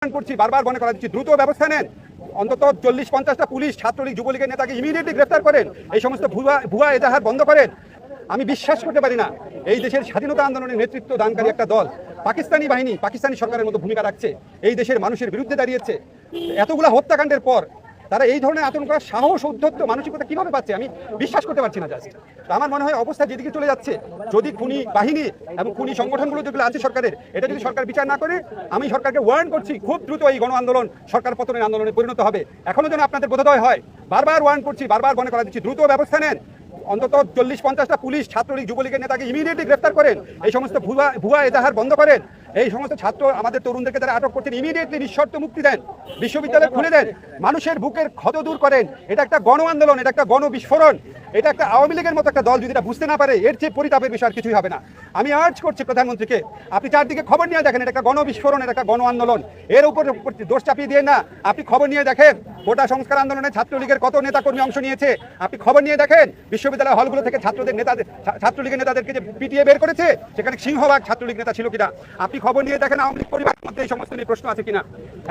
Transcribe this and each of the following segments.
করছি, বারবার মনে করা দিচ্ছি দ্রুত ব্যবস্থা নেন। অন্তত 40-50টা পুলিশ ছাত্রলীগ যুবলীগের নেতাকে ইমিডিয়েটলি গ্রেফতার করেন। এই সমস্ত ভুয়া এজাহার বন্ধ করেন। আমি বিশ্বাস করতে পারি না এই দেশের স্বাধীনতা আন্দোলনের নেতৃত্ব দানকারী একটা দল পাকিস্তানি বাহিনী, পাকিস্তানি সরকারের মতো ভূমিকা রাখছে, এই দেশের মানুষের বিরুদ্ধে দাঁড়িয়েছে। এতগুলা হত্যাকাণ্ডের পর তারা এই ধরনের আচরণ করার সাহস, উদ্ধত্ত মানসিকতা কিভাবে পাচ্ছে আমি বিশ্বাস করতে পারছি না। জাস্ট আমার মনে হয় অবস্থা যেদিকে চলে যাচ্ছে, যদি খুনি বাহিনী এবং খুনি সংগঠনগুলো যেগুলো আছে সরকারের, এটা যদি সরকার বিচার না করে, আমি সরকারকে ওয়ার্ন করছি খুব দ্রুত এই গণ আন্দোলন সরকার পতনের আন্দোলনে পরিণত হবে। এখনো যেন আপনাদের বোধোদয় হয়, বারবার ওয়ার্ন করছি, বারবার মনে করা দিচ্ছি দ্রুত ব্যবস্থা নেন। অন্তত 40-50টা পুলিশ ছাত্রলীগ যুবলীগের নেতাকে ইমিডিয়েটলি গ্রেফতার করেন। এই সমস্ত ভুয়া এজাহার বন্ধ করেন। এই সমস্ত ছাত্র আমাদের তরুণদেরকে যারা আটক করছেন ইমিডিয়েটলি নিঃশর্ত মুক্তি দেন, বিশ্ববিদ্যালয় খুলে দেন, মানুষের বুকের ক্ষত দূর করেন। এটা একটা গণ আন্দোলন, এটা একটা গণবিস্ফোরণ। এটা একটা আওয়ামী লীগের মতো একটা দল যদি এটা বুঝতে না পারে, এর চেয়ে পরিতাপের বিষয় আর কিছুই হবে না। আমি আর্জ করছি প্রধানমন্ত্রীকে, আপনি চারদিকে খবর নিয়ে দেখেন, এটা একটা গণবিস্ফোরণ, এটা একটা গণ আন্দোলন। এর উপর দোষ চাপিয়ে দিয়ে না, আপনি খবর নিয়ে দেখেন গোটা সংস্কার আন্দোলনে ছাত্রলীগের কত নেতাকর্মী অংশ নিয়েছে। আপনি খবর নিয়ে দেখেন বিশ্ববিদ্যালয় হলগুলো থেকে ছাত্রলীগের নেতাদেরকে যে পিটিয়ে বের করেছে, সেখানে সিংহভাগ ছাত্রলীগ নেতা ছিল কিনা। আপনি খবর নিয়ে দেখেন আওয়ামী লীগ পরিবারের মধ্যে এই সমস্ত নিয়ে প্রশ্ন আছে কিনা।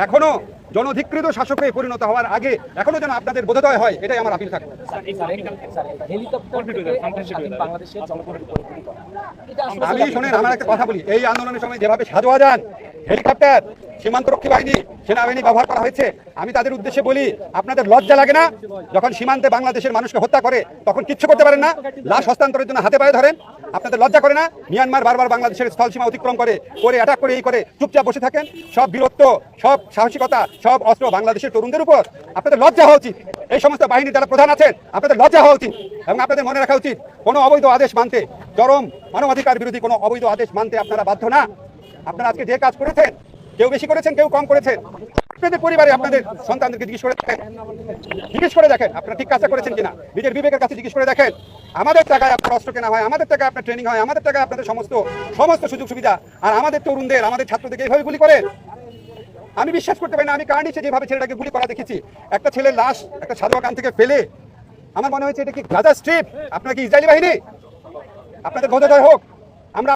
এখনো জনধিকৃত শাসকে পরিণত হওয়ার আগে এখনো যেন আপনাদের বোধোদয় হয়, এটাই আমার আপিল থাকবে। আমি শোনেন, আমার একটা কথা বলি, এই আন্দোলনের সময় যেভাবে সাজোয়াজান হেলিকপ্টার, সীমান্তরক্ষী বাহিনী, সেনাবাহিনী ব্যবহার করা হয়েছে, আমি তাদের উদ্দেশ্যে বলি, আপনাদের লজ্জা লাগে না? যখন সীমান্তে বাংলাদেশের মানুষকে হত্যা করে তখন কিচ্ছু করতে পারেন না, লাশ হস্তান্তরের জন্য হাতে পায়ে ধরেন। আপনাদের লজ্জা করে না? মিয়ানমার বারবার বাংলাদেশের স্থল সীমা অতিক্রম করে অ্যাটাক করে, এই করে চুপচাপ বসে থাকেন। সব বীরত্ব, সব সাহসিকতা, সব অস্ত্র বাংলাদেশের তরুণদের উপর। আপনাদের লজ্জা হওয়া উচিত। এই সমস্ত বাহিনীর যারা প্রধান আছেন, আপনাদের লজ্জা হওয়া উচিত। এবং আপনাদের মনে রাখা উচিত, কোনো অবৈধ আদেশ মানতে, চরম মানবাধিকার বিরোধী কোনো অবৈধ আদেশ মানতে আপনারা বাধ্য না। আপনারা আজকে যে কাজ করেছেন, কেউ বেশি করেছেন, কেউ কম করেছেন, আপনাদের পরিবারে আপনাদের সন্তানদেরকে জিজ্ঞেস করে দেখেন আপনারা ঠিক কাজটা করেছেন কিনা। নিজের বিবেকের কাছে জিজ্ঞেস করে দেখেন। আমাদের টাকায় আপনার অস্ত্র কেনা হয়, আমাদের টাকায় আপনার ট্রেনিং হয়, আমাদের টাকায় আপনাদের সমস্ত সুযোগ সুবিধা, আর আমাদের তরুণদের, আমাদের ছাত্রদেরকে এইভাবে গুলি করেন। আমি বিশ্বাস করতে পারি না। আমি কার্নিশে যেভাবে ছেলেটাকে গুলি করা দেখেছি, একটা ছেলের লাশ একটা সাদোয়াকান থেকে ফেলে, আমার মনে হয়েছে এটা কি গাজা স্ট্রিপ, আপনার কি ইসরায়েলি বাহিনী? আপনাদের বোধোদয় হোক।